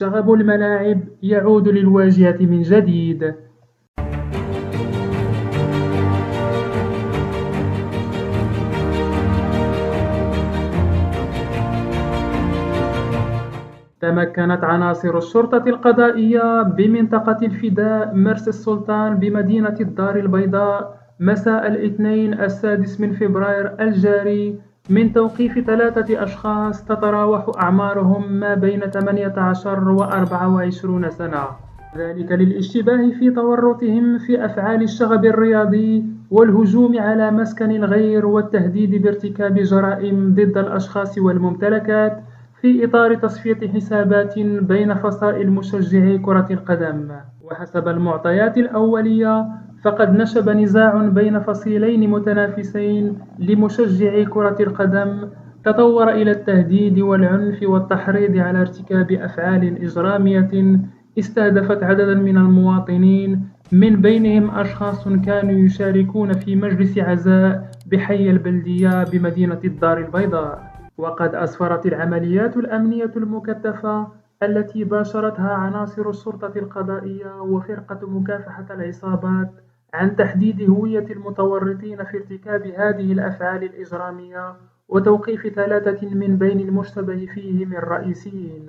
شغب الملاعب يعود للواجهة من جديد. تمكنت عناصر الشرطة القضائية بمنطقة الفداء مرسى السلطان بمدينة الدار البيضاء مساء الاثنين 6 فبراير الجاري من توقيف 3 أشخاص تتراوح أعمارهم ما بين 18 و 24 سنة، ذلك للاشتباه في تورطهم في أفعال الشغب الرياضي والهجوم على مسكن الغير والتهديد بارتكاب جرائم ضد الأشخاص والممتلكات في إطار تصفية حسابات بين فصائل مشجعي كرة القدم. وحسب المعطيات الأولية فقد نشب نزاع بين فصيلين متنافسين لمشجعي كرة القدم تطور إلى التهديد والعنف والتحريض على ارتكاب أفعال إجرامية استهدفت عددا من المواطنين، من بينهم أشخاص كانوا يشاركون في مجلس عزاء بحي البلدية بمدينة الدار البيضاء. وقد أسفرت العمليات الأمنية المكثفة التي باشرتها عناصر الشرطة القضائية وفرقة مكافحة العصابات عن تحديد هوية المتورطين في ارتكاب هذه الأفعال الإجرامية وتوقيف 3 من بين المشتبه فيهم الرئيسيين.